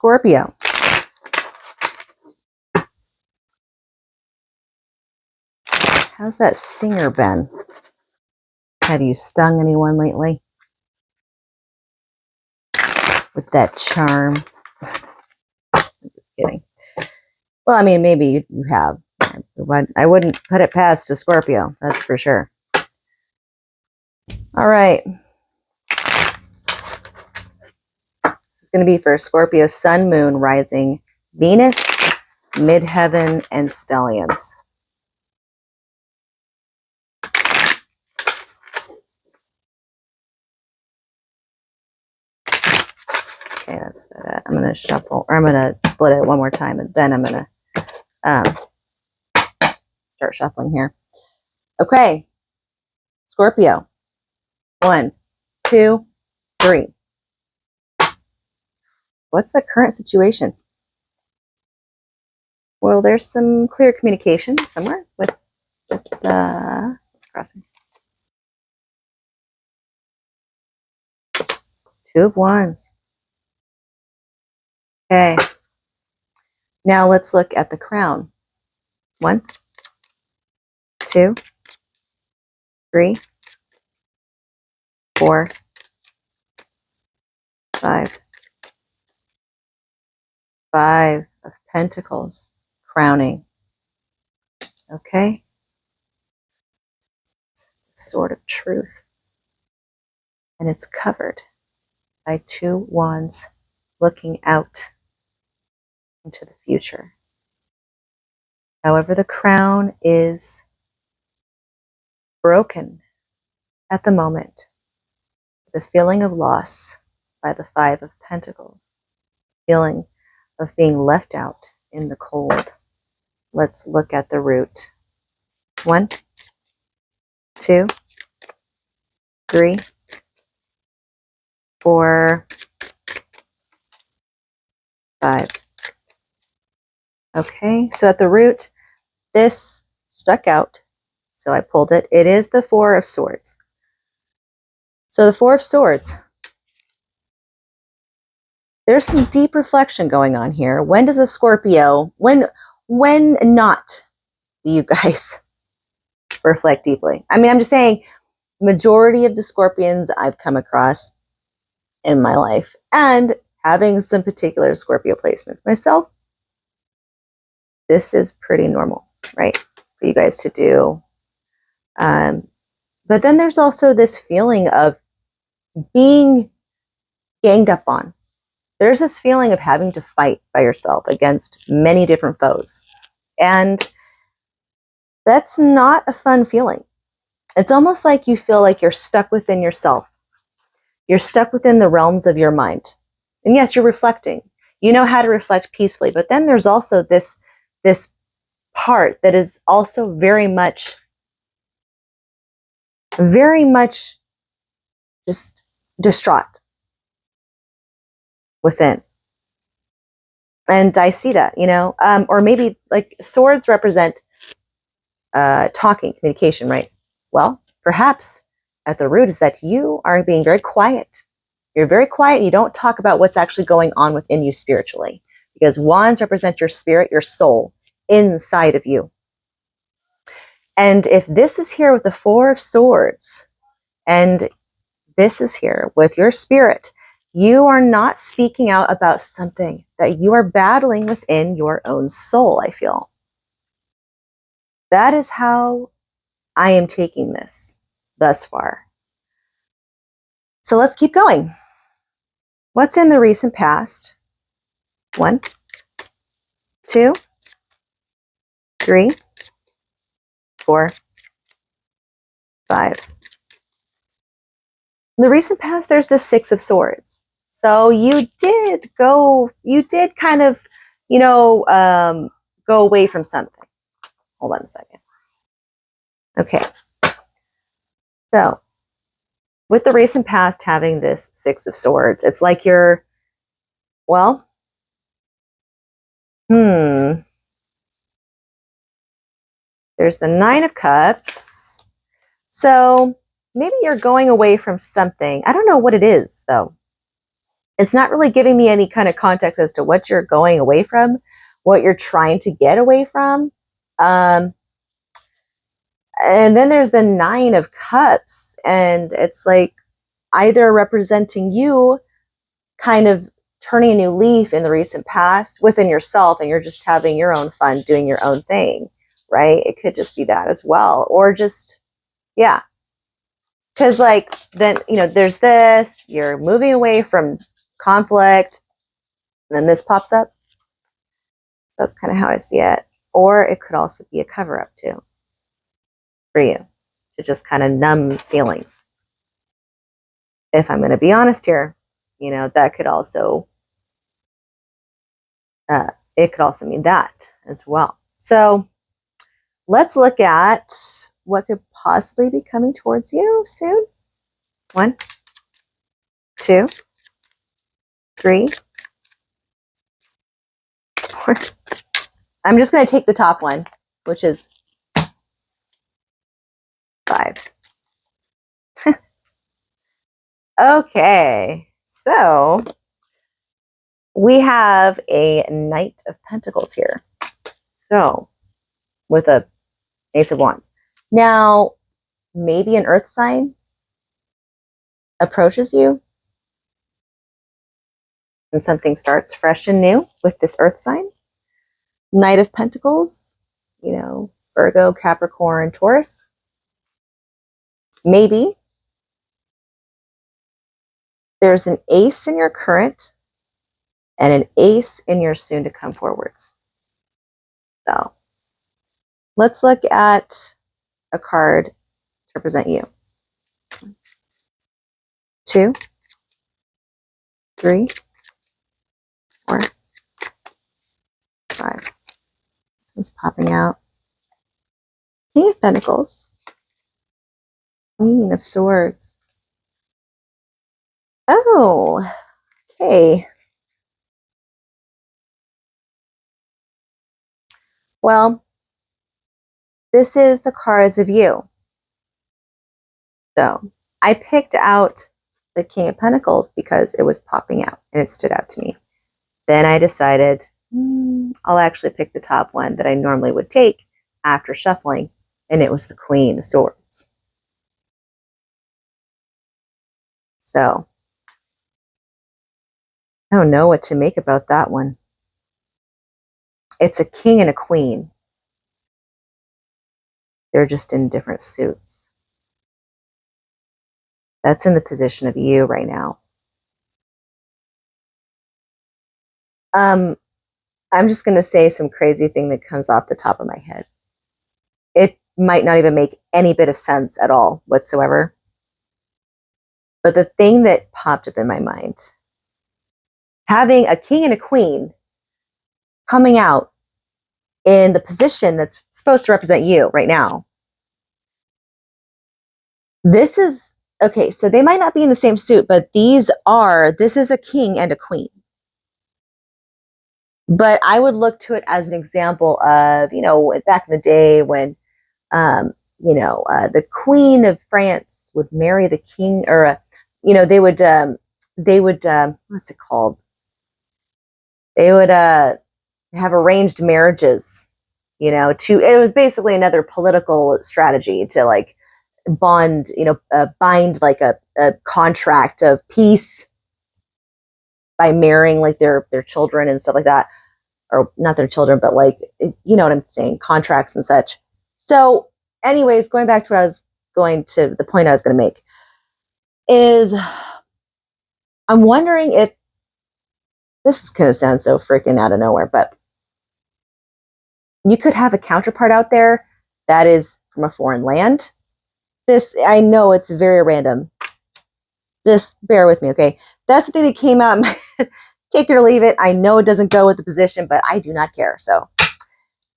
Scorpio. How's that stinger been? Have you stung anyone lately? With that charm? I'm just kidding. Well, I mean, maybe you have. I wouldn't put it past a Scorpio, that's for sure. All right. This is going to be for Scorpio, Sun, Moon, Rising, Venus, Midheaven, and Stelliums. Okay, that's about it. I'm going to shuffle, or I'm going to split it one more time, and then I'm going to start shuffling here. Okay, Scorpio. 1, 2, 3. What's the current situation? Well, there's some clear communication somewhere with the, what's crossing? 2 of Wands. Okay. Now let's look at the crown. 1, 2, 3, 4, 5. 5 of Pentacles, crowning. Okay. Sword of Truth. And it's covered by 2 wands looking out into the future. However, the crown is broken at the moment. The feeling of loss by the 5 of Pentacles. Feeling of being left out in the cold. Let's look at the root. 1, 2, 3, 4, 5. Okay, so at the root, this stuck out, so I pulled it. It is the 4 of Swords. So the 4 of Swords, there's some deep reflection going on here. When does a Scorpio, when not do you guys reflect deeply? I mean, I'm just saying, majority of the Scorpions I've come across in my life, and having some particular Scorpio placements myself, this is pretty normal, right, for you guys to do. But then there's also this feeling of being ganged up on. There's this feeling of having to fight by yourself against many different foes. And that's not a fun feeling. It's almost like you feel like you're stuck within yourself. You're stuck within the realms of your mind. And yes, you're reflecting. You know how to reflect peacefully. But then there's also this part that is also very much just distraught within. And I see that, you know, or maybe like swords represent talking, communication, right? Well, perhaps at the root is that you are being very quiet. You're very quiet. And you don't talk about what's actually going on within you spiritually, because wands represent your spirit, your soul inside of you. And if this is here with the 4 of Swords, and this is here with your spirit, you are not speaking out about something that you are battling within your own soul, I feel. That is how I am taking this thus far. So let's keep going. What's in the recent past? 1, 2, 3, 4, 5. In the recent past, there's the 6 of Swords. So you did kind of, you know, go away from something. Hold on a second. Okay. So with the recent past having this 6 of Swords, it's like you're, well, there's the 9 of Cups. So maybe you're going away from something. I don't know what it is, though. It's not really giving me any kind of context as to what you're going away from, what you're trying to get away from. And then there's the 9 of Cups, and it's like either representing you kind of turning a new leaf in the recent past within yourself, and you're just having your own fun doing your own thing, right? It could just be that as well. Or just, yeah. Because like then, there's this, you're moving away from conflict, and then this pops up. That's kind of how I see it. Or it could also be a cover up too for you to just kind of numb feelings. If I'm going to be honest here, that could also, it could also mean that as well. So let's look at what could possibly be coming towards you soon. 1, 2, 3, 4. I'm just going to take the top one, which is 5. Okay, so we have a Knight of Pentacles here. So, with a Ace of Wands. Now, maybe an earth sign approaches you and something starts fresh and new with this earth sign. Knight of Pentacles, Virgo, Capricorn, Taurus. Maybe there's an ace in your current and an ace in your soon to come forwards. So let's look at a card to represent you. 2, 3, 4, 5. This one's popping out. King of Pentacles. Queen of Swords. Oh, okay. Well, this is the cards of you. So I picked out the King of Pentacles because it was popping out and it stood out to me. Then I decided I'll actually pick the top one that I normally would take after shuffling, and it was the Queen of Swords. So I don't know what to make about that one. It's a king and a queen. They're just in different suits. That's in the position of you right now. I'm just going to say some crazy thing that comes off the top of my head. It might not even make any bit of sense at all whatsoever. But the thing that popped up in my mind, having a king and a queen coming out in the position that's supposed to represent you right now. This is, okay, so they might not be in the same suit, but this is a king and a queen. But I would look to it as an example of, back in the day when, the Queen of France would marry the king, or, they would, what's it called? They would have arranged marriages, it was basically another political strategy to like bind like a contract of peace by marrying like their children and stuff like that. Or not their children, but like, you know what I'm saying, contracts and such. So anyways, going back to what I was going to, the point I was going to make is I'm wondering if, this is going to sound so freaking out of nowhere, but you could have a counterpart out there that is from a foreign land. This, I know it's very random. Just bear with me, okay? That's the thing that came out in my head. Take it or leave it. I know it doesn't go with the position, but I do not care. So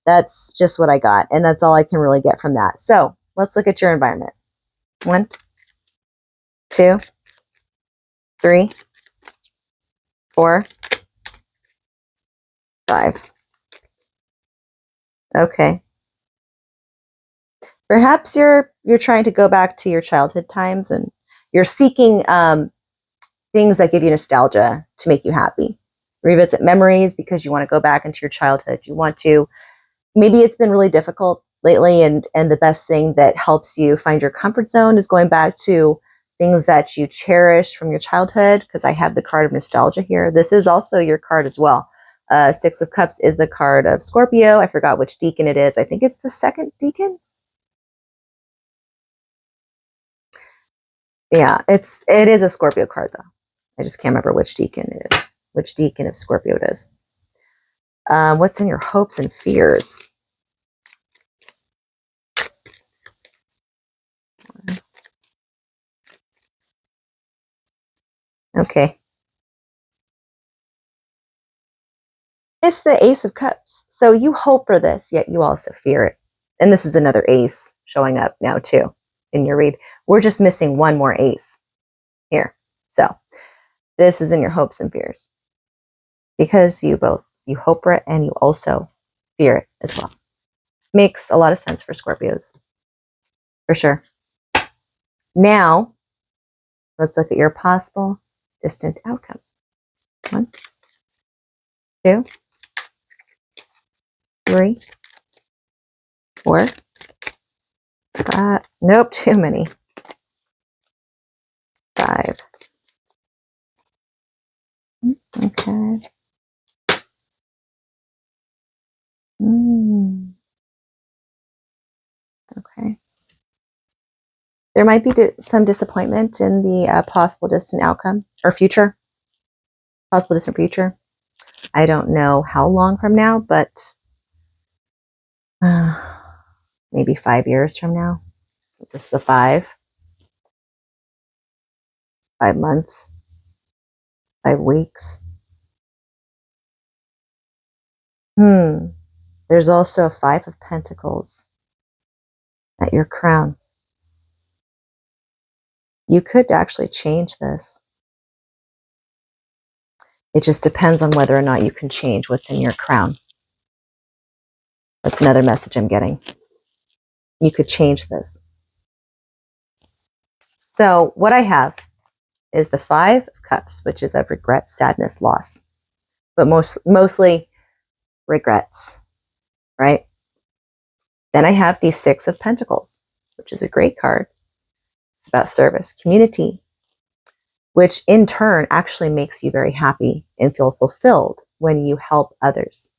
that's just what I got. And that's all I can really get from that. So let's look at your environment. 1, 2, 3, 4, 5. Okay. Perhaps you're trying to go back to your childhood times and you're seeking things that give you nostalgia to make you happy. Revisit memories because you want to go back into your childhood. You want to, maybe it's been really difficult lately, and the best thing that helps you find your comfort zone is going back to things that you cherish from your childhood, because I have the card of nostalgia here. This is also your card as well. Six of Cups is the card of Scorpio. I forgot which deacon it is. I think it's the second deacon. Yeah, it is a Scorpio card though. I just can't remember which deacon it is. Which deacon of Scorpio it is. What's in your hopes and fears? Okay. It's the Ace of Cups. So you hope for this, yet you also fear it. And this is another ace showing up now too in your read. We're just missing one more ace here. So this is in your hopes and fears, because you hope for it and you also fear it as well. Makes a lot of sense for Scorpios, for sure. Now, let's look at your possible distant outcome. 1, 2, 3, 4, 5. Nope, too many. 5. Okay. Okay. There might be some disappointment in the possible distant outcome or future. Possible distant future. I don't know how long from now, but maybe 5 years from now. So this is a 5. 5 months. 5 weeks. There's also a 5 of Pentacles at your crown. You could actually change this. It just depends on whether or not you can change what's in your crown. That's another message I'm getting. You could change this. So what I have is the 5 of Cups, which is of regret, sadness, loss, but mostly regrets, right? Then I have the 6 of Pentacles, which is a great card. It's about service, community, which in turn actually makes you very happy and feel fulfilled when you help others.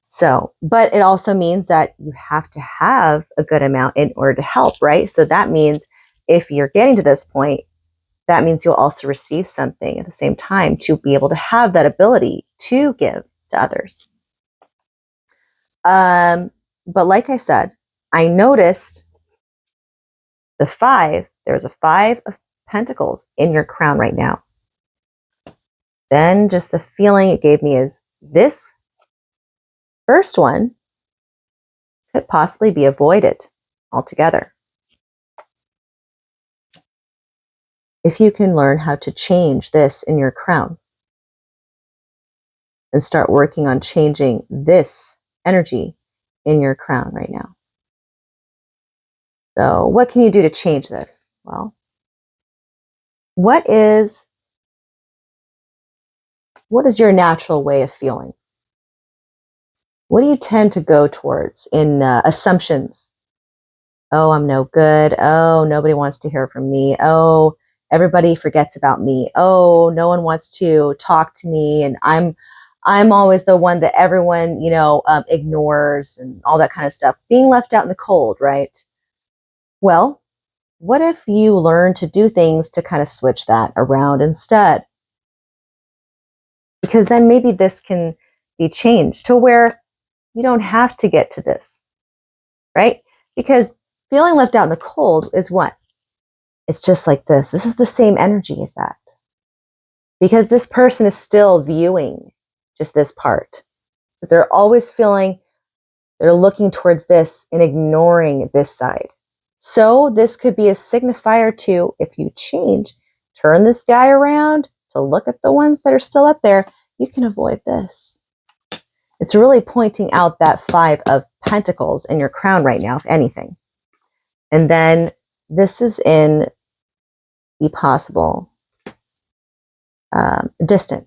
So, but it also means that you have to have a good amount in order to help, right? So that means if you're getting to this point, that means you'll also receive something at the same time to be able to have that ability to give to others. But like I said, I noticed the 5, there's a 5 of Pentacles in your crown right now. Then just the feeling it gave me is this first one could possibly be avoided altogether. If you can learn how to change this in your crown and start working on changing this energy in your crown right now. So what can you do to change this? Well, what is your natural way of feeling? What do you tend to go towards in assumptions? Oh, I'm no good. Oh, nobody wants to hear from me. Oh, everybody forgets about me. Oh, no one wants to talk to me, and I'm always the one that everyone, ignores, and all that kind of stuff. Being left out in the cold, right? Well, what if you learn to do things to kind of switch that around instead? Because then maybe this can be changed to where you don't have to get to this, right? Because feeling left out in the cold is what? It's just like this. This is the same energy as that. Because this person is still viewing just this part. Because they're always feeling they're looking towards this and ignoring this side. So this could be a signifier to, if you change, turn this guy around to look at the ones that are still up there, you can avoid this. It's really pointing out that 5 of Pentacles in your crown right now, if anything. And then this is in the possible distant.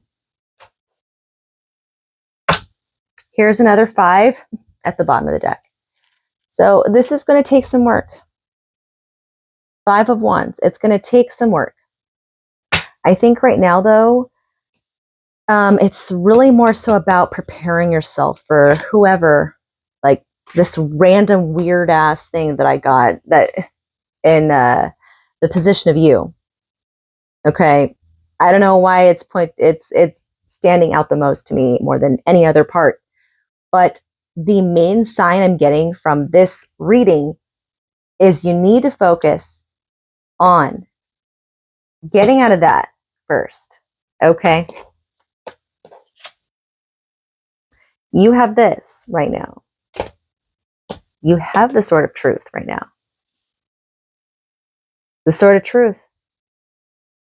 Here's another 5 at the bottom of the deck. So this is going to take some work. 5 of Wands. It's going to take some work. I think right now, though, it's really more so about preparing yourself for whoever, like this random weird ass thing that I got that in the position of you. Okay. I don't know why it's standing out the most to me more than any other part. But the main sign I'm getting from this reading is you need to focus on getting out of that first. Okay. You have this right now. You have the sword of truth right now. The sword of truth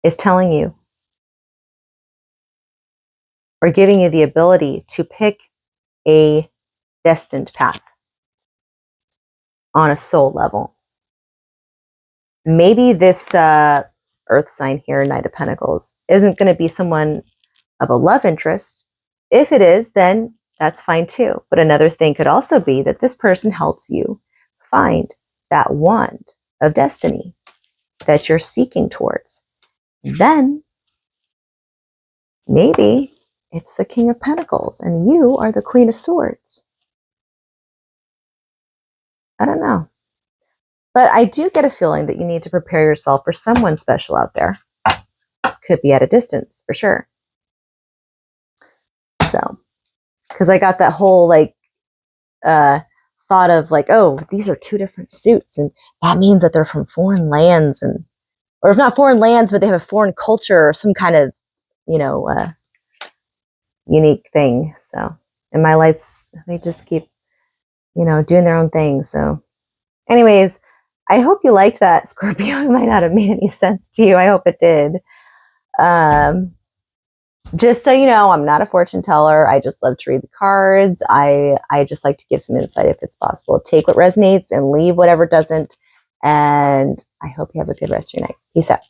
is telling you or giving you the ability to pick a destined path on a soul level. Maybe this earth sign here, Knight of Pentacles, isn't going to be someone of a love interest. If it is, then that's fine too. But another thing could also be that this person helps you find that wand of destiny that you're seeking towards. Then maybe it's the King of Pentacles and you are the Queen of Swords. I don't know. But I do get a feeling that you need to prepare yourself for someone special out there. Could be at a distance, for sure. So, because I got that whole thought of like, oh, these are 2 different suits, and that means that they're from foreign lands, and or if not foreign lands, but they have a foreign culture or some kind of, unique thing. So, and my lights, they just keep, doing their own thing. So, anyways, I hope you liked that, Scorpio. It might not have made any sense to you. I hope it did. Just so you know, I'm not a fortune teller. I just love to read the cards. I just like to give some insight if it's possible. Take what resonates and leave whatever doesn't. And I hope you have a good rest of your night. Peace out.